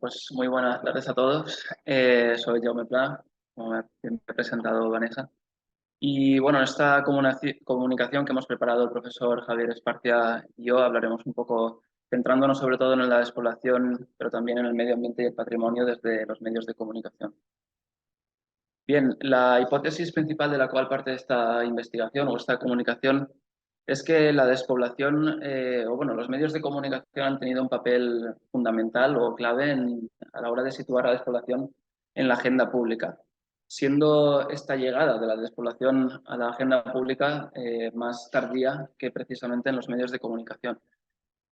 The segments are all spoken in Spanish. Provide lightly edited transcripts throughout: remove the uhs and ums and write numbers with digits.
pues muy buenas tardes a todos. Soy Jaume Pla, como me ha presentado Vanessa. Y bueno, en esta comunicación que hemos preparado el profesor Javier Esparcia y yo hablaremos un poco, centrándonos sobre todo en la despoblación, pero también en el medio ambiente y el patrimonio desde los medios de comunicación. Bien, la hipótesis principal de la cual parte esta investigación o esta comunicación es que la despoblación, o bueno, los medios de comunicación han tenido un papel fundamental o clave a la hora de situar a la despoblación en la agenda pública, siendo esta llegada de la despoblación a la agenda pública más tardía que precisamente en los medios de comunicación.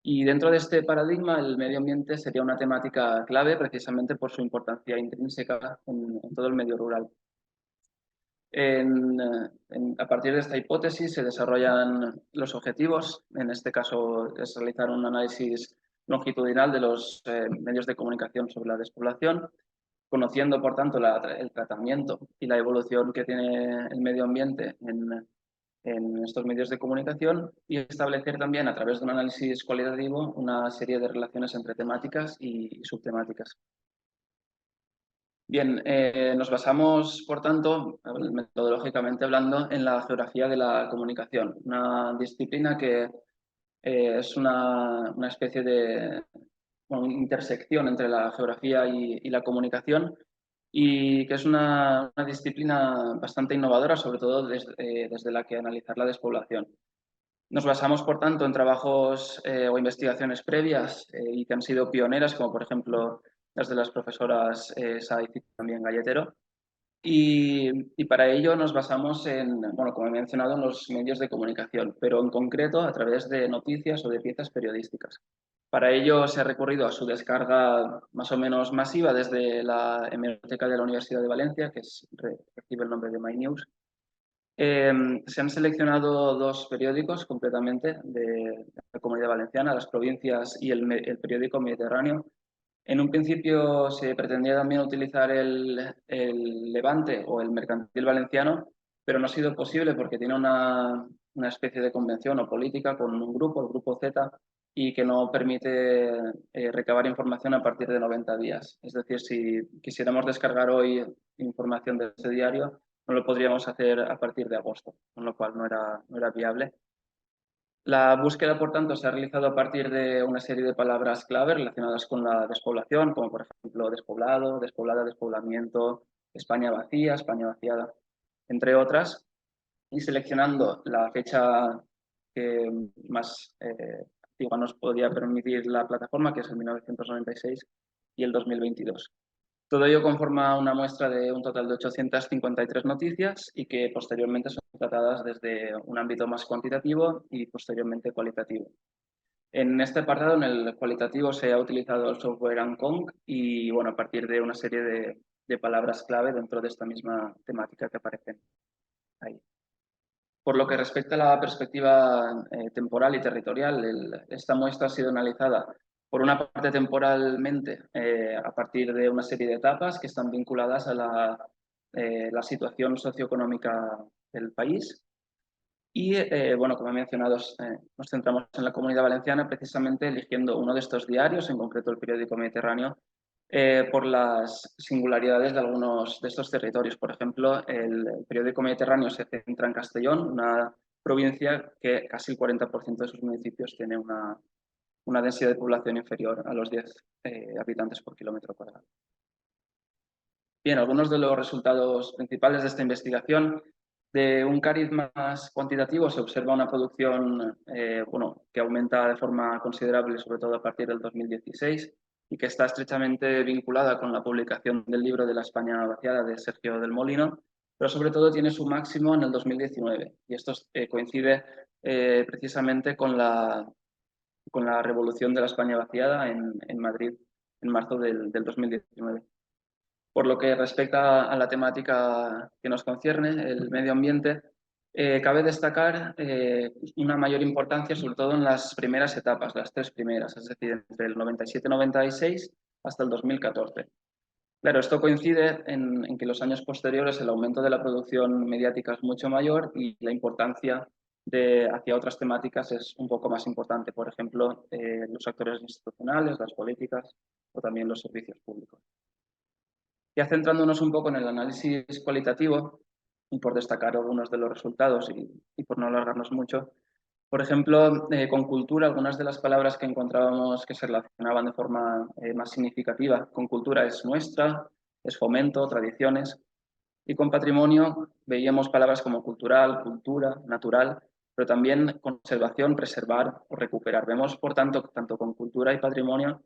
Y dentro de este paradigma, el medio ambiente sería una temática clave precisamente por su importancia intrínseca en todo el medio rural. A partir de esta hipótesis se desarrollan los objetivos. En este caso es realizar un análisis longitudinal de los medios de comunicación sobre la despoblación, conociendo, por tanto, el tratamiento y la evolución que tiene el medio ambiente en estos medios de comunicación y establecer también, a través de un análisis cualitativo, una serie de relaciones entre temáticas y subtemáticas. Bien, nos basamos, por tanto, metodológicamente hablando, en la geografía de la comunicación, una disciplina que es una especie de intersección entre la geografía y la comunicación y que es una disciplina bastante innovadora, sobre todo desde la que analizar la despoblación. Nos basamos, por tanto, en trabajos o investigaciones previas y que han sido pioneras, como por ejemplo las de las profesoras Saiz y también Galletero. Y para ello nos basamos en, bueno, como he mencionado, en los medios de comunicación, pero en concreto a través de noticias o de piezas periodísticas. Para ello se ha recurrido a su descarga más o menos masiva desde la hemeroteca de la Universidad de Valencia, que recibe el nombre de MyNews. Se han seleccionado dos periódicos completamente de la Comunidad Valenciana, las provincias y el periódico Mediterráneo. En un principio se pretendía también utilizar el Levante o el Mercantil Valenciano, pero no ha sido posible porque tiene una especie de convención o política con un grupo, el Grupo Z, y que no permite recabar información a partir de 90 días. Es decir, si quisiéramos descargar hoy información de este diario, no lo podríamos hacer a partir de agosto, con lo cual no era viable. La búsqueda, por tanto, se ha realizado a partir de una serie de palabras clave relacionadas con la despoblación, como por ejemplo despoblado, despoblada, despoblamiento, España vacía, España vaciada, entre otras, y seleccionando la fecha que más antigua nos podría permitir la plataforma, que es el 1996 y el 2022. Todo ello conforma una muestra de un total de 853 noticias y que posteriormente son tratadas desde un ámbito más cuantitativo y posteriormente cualitativo. En este apartado, en el cualitativo, se ha utilizado el software Ancong y, bueno, a partir de una serie de palabras clave dentro de esta misma temática que aparecen ahí. Por lo que respecta a la perspectiva temporal y territorial, esta muestra ha sido analizada por una parte temporalmente a partir de una serie de etapas que están vinculadas a la situación socioeconómica del país. Y bueno, como he mencionado, nos centramos en la Comunidad Valenciana precisamente eligiendo uno de estos diarios, en concreto el periódico Mediterráneo, por las singularidades de algunos de estos territorios. Por ejemplo, el periódico Mediterráneo se centra en Castellón, una provincia que casi el 40% de sus municipios tiene una densidad de población inferior a los 10 habitantes por kilómetro cuadrado. Bien, algunos de los resultados principales de esta investigación: de un cariz más cuantitativo se observa una producción bueno, que aumenta de forma considerable, sobre todo a partir del 2016, y que está estrechamente vinculada con la publicación del libro de la España vaciada de Sergio del Molino, pero sobre todo tiene su máximo en el 2019, y esto coincide precisamente con la revolución de la España vaciada en Madrid en marzo del 2019. Por lo que respecta a la temática que nos concierne, el medio ambiente, cabe destacar una mayor importancia, sobre todo en las primeras etapas, las tres primeras, es decir, entre el 97-96 hasta el 2014. Claro, esto coincide en que en los años posteriores el aumento de la producción mediática es mucho mayor y la importancia hacia otras temáticas es un poco más importante. Por ejemplo, los actores institucionales, las políticas o también los servicios públicos. Ya centrándonos un poco en el análisis cualitativo, y por destacar algunos de los resultados y por no alargarnos mucho, por ejemplo, con cultura, algunas de las palabras que encontrábamos que se relacionaban de forma más significativa con cultura es nuestra, es fomento, tradiciones, y con patrimonio veíamos palabras como cultural, cultura, natural, pero también conservación, preservar o recuperar. Vemos, por tanto, tanto con cultura y patrimonio,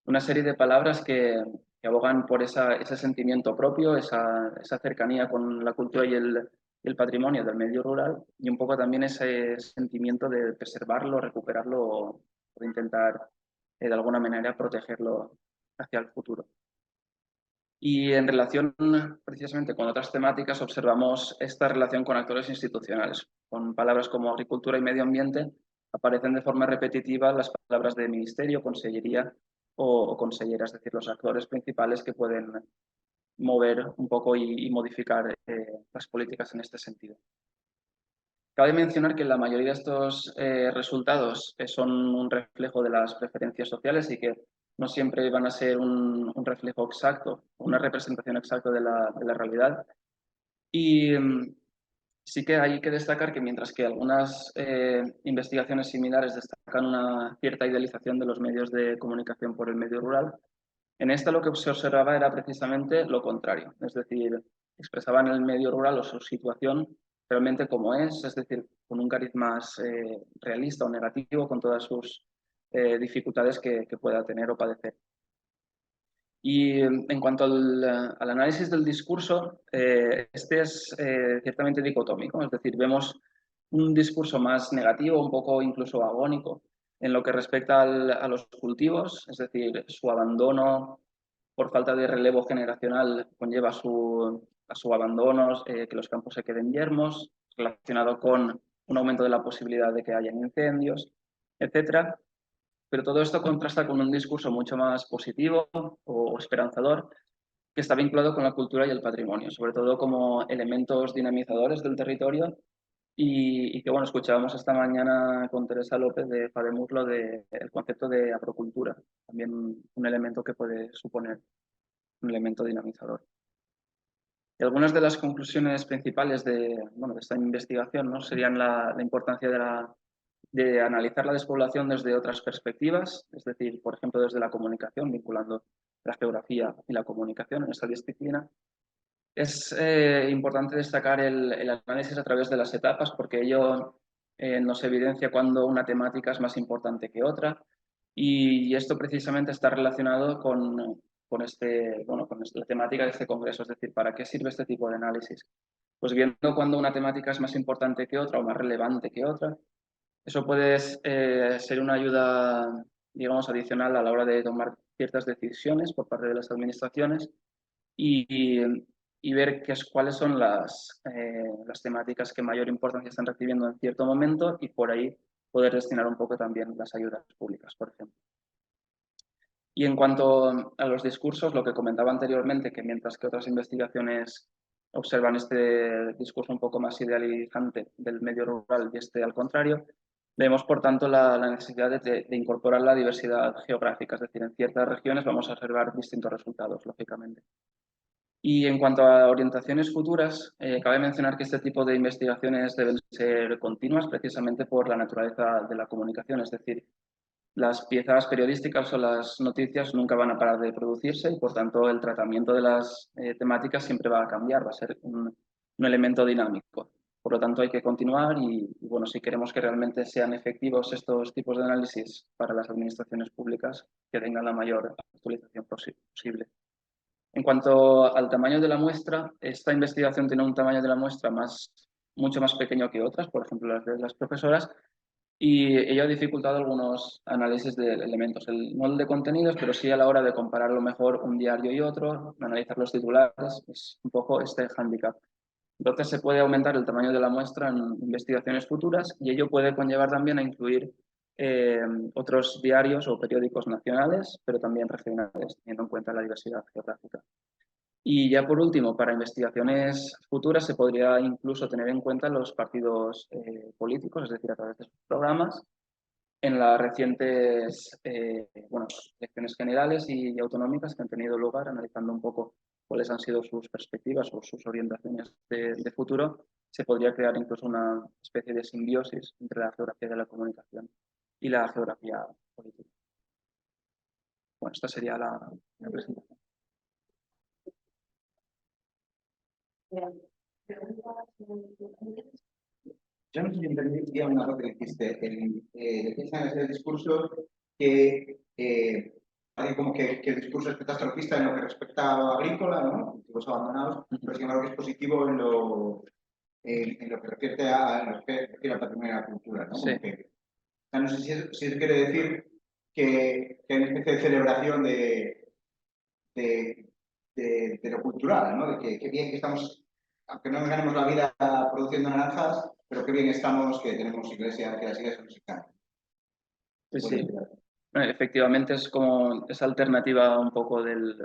una serie de palabras que abogan por ese sentimiento propio, esa cercanía con la cultura y el patrimonio del medio rural, y un poco también ese sentimiento de preservarlo, recuperarlo o de intentar de alguna manera protegerlo hacia el futuro. Y en relación precisamente con otras temáticas observamos esta relación con actores institucionales. Con palabras como agricultura y medio ambiente aparecen de forma repetitiva las palabras de ministerio, consellería o consellera, es decir, los actores principales que pueden mover un poco y modificar las políticas en este sentido. Cabe mencionar que la mayoría de estos resultados son un reflejo de las preferencias sociales y que no siempre van a ser un reflejo exacto, una representación exacta de la realidad. Y sí que hay que destacar que mientras que algunas investigaciones similares destacan una cierta idealización de los medios de comunicación por el medio rural, en esta lo que se observaba era precisamente lo contrario, es decir, expresaban el medio rural o su situación realmente como es decir, con un cariz más realista o negativo, con todas sus dificultades que pueda tener o padecer. Y en cuanto al análisis del discurso, este es ciertamente dicotómico, es decir, vemos un discurso más negativo, un poco incluso agónico, en lo que respecta a los cultivos, es decir, su abandono por falta de relevo generacional conlleva a su abandono, que los campos se queden yermos, relacionado con un aumento de la posibilidad de que hayan incendios, etcétera. Pero todo esto contrasta con un discurso mucho más positivo o esperanzador que está vinculado con la cultura y el patrimonio, sobre todo como elementos dinamizadores del territorio y que, bueno, escuchábamos esta mañana con Teresa López de Fademurlo del concepto de agrocultura, también un elemento que puede suponer un elemento dinamizador. Y algunas de las conclusiones principales de esta investigación, ¿no?, serían la importancia de analizar la despoblación desde otras perspectivas, es decir, por ejemplo, desde la comunicación, vinculando la geografía y la comunicación en esta disciplina. Es importante destacar el análisis a través de las etapas, porque ello nos evidencia cuando una temática es más importante que otra, y esto precisamente está relacionado con la temática de este congreso, es decir, ¿para qué sirve este tipo de análisis? Pues viendo cuando una temática es más importante que otra o más relevante que otra, eso puede ser una ayuda, digamos, adicional a la hora de tomar ciertas decisiones por parte de las administraciones y, y ver cuáles son las temáticas que mayor importancia están recibiendo en cierto momento y por ahí poder destinar un poco también las ayudas públicas, por ejemplo. Y en cuanto a los discursos, lo que comentaba anteriormente, que mientras que otras investigaciones observan este discurso un poco más idealizante del medio rural y este al contrario, vemos por tanto la necesidad de incorporar la diversidad geográfica, es decir, en ciertas regiones vamos a observar distintos resultados, lógicamente. Y en cuanto a orientaciones futuras, cabe mencionar que este tipo de investigaciones deben ser continuas precisamente por la naturaleza de la comunicación, es decir, las piezas periodísticas o las noticias nunca van a parar de producirse y, por tanto, el tratamiento de las temáticas siempre va a cambiar, va a ser un elemento dinámico. Por lo tanto, hay que continuar y, bueno, si queremos que realmente sean efectivos estos tipos de análisis para las administraciones públicas, que tengan la mayor actualización posible. En cuanto al tamaño de la muestra, esta investigación tiene un tamaño de la muestra mucho más pequeño que otras, por ejemplo las de las profesoras, y ello ha dificultado algunos análisis de elementos, no el de contenidos, pero sí a la hora de comparar a lo mejor un diario y otro, analizar los titulares, es un poco este hándicap. Entonces se puede aumentar el tamaño de la muestra en investigaciones futuras y ello puede conllevar también a incluir otros diarios o periódicos nacionales, pero también regionales, teniendo en cuenta la diversidad geográfica. Y ya por último, para investigaciones futuras se podría incluso tener en cuenta los partidos políticos, es decir, a través de sus programas, en las recientes elecciones generales y autonómicas que han tenido lugar, analizando un poco cuáles han sido sus perspectivas o sus orientaciones de futuro, se podría crear incluso una especie de simbiosis entre la geografía de la comunicación y la geografía política. Bueno, esta sería la presentación. Yo no sé si entendí bien una cosa que dijiste. Decías en ese discurso que como que el discurso es catastrofista en lo que respecta a lo agrícola, ¿no? Cultivos abandonados, pero sin embargo que es positivo en lo que refiere al patrimonio y a la cultura, ¿no? Sí. No sé si eso quiere decir que hay una especie de celebración de lo cultural, ¿no? De que bien que estamos, aunque no nos ganemos la vida produciendo naranjas, pero qué bien estamos que tenemos iglesias, que las iglesias nos encantan. Sí, sí. Efectivamente es como esa alternativa un poco del...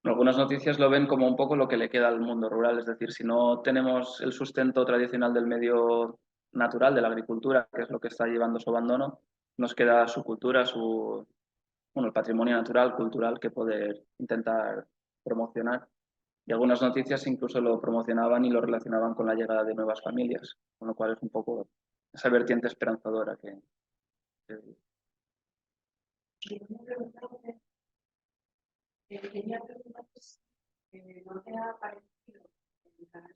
Algunas noticias lo ven como un poco lo que le queda al mundo rural, es decir, si no tenemos el sustento tradicional del medio natural, de la agricultura, que es lo que está llevando su abandono, nos queda su cultura, el patrimonio natural, cultural, que poder intentar promocionar. Y algunas noticias incluso lo promocionaban y lo relacionaban con la llegada de nuevas familias, con lo cual es un poco esa vertiente esperanzadora que Quería preguntar si no te ha parecido el canal,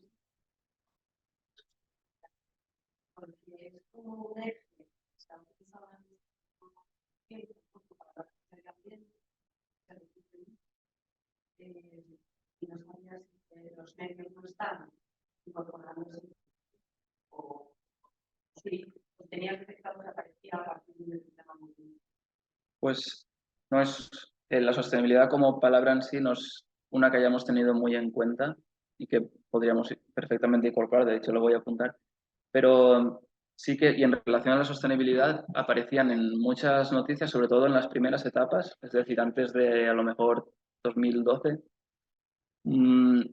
porque es como un eje que está utilizado en el tiempo para el ambiente, y no sabía si los medios no están incorporándose o sí, tenía detectado que aparecía a partir de un tema muy... Pues no es la sostenibilidad como palabra en sí no es una que hayamos tenido muy en cuenta y que podríamos perfectamente incorporar, de hecho lo voy a apuntar, pero sí que, y en relación a la sostenibilidad, aparecían en muchas noticias, sobre todo en las primeras etapas, es decir, antes de a lo mejor 2012,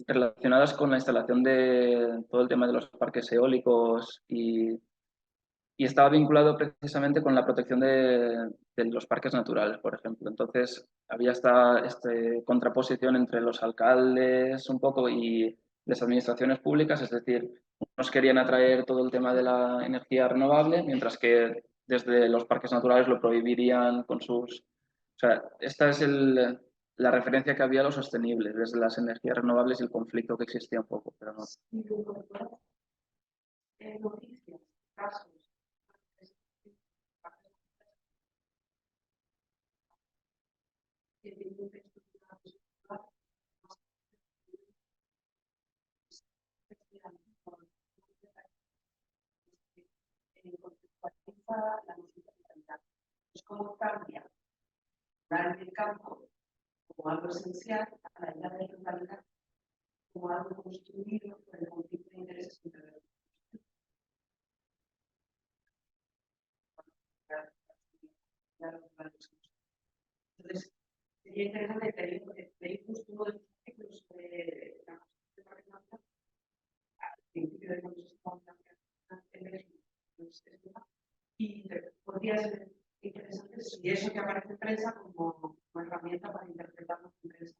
relacionadas con la instalación de todo el tema de los parques eólicos y estaba vinculado precisamente con la protección de los parques naturales, por ejemplo. Entonces, había esta contraposición entre los alcaldes un poco y las administraciones públicas, es decir, unos querían atraer todo el tema de la energía renovable, mientras que desde los parques naturales lo prohibirían con sus... O sea, esta es la referencia que había a lo sostenible, desde las energías renovables y el conflicto que existía un poco, pero no. Noticias, casos, la musicalidad. Es como cambia en el campo como algo esencial a la idea de localidad como algo construido por el conflicto de intereses entre los. Entonces, sería interesante pedir justo uno de los artículos de la Constitución al principio de cuando se estaba y podría ser interesante si eso que aparece en prensa como herramienta para interpretarlo en prensa.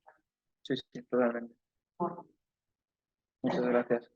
Sí, sí, totalmente. Muchas gracias.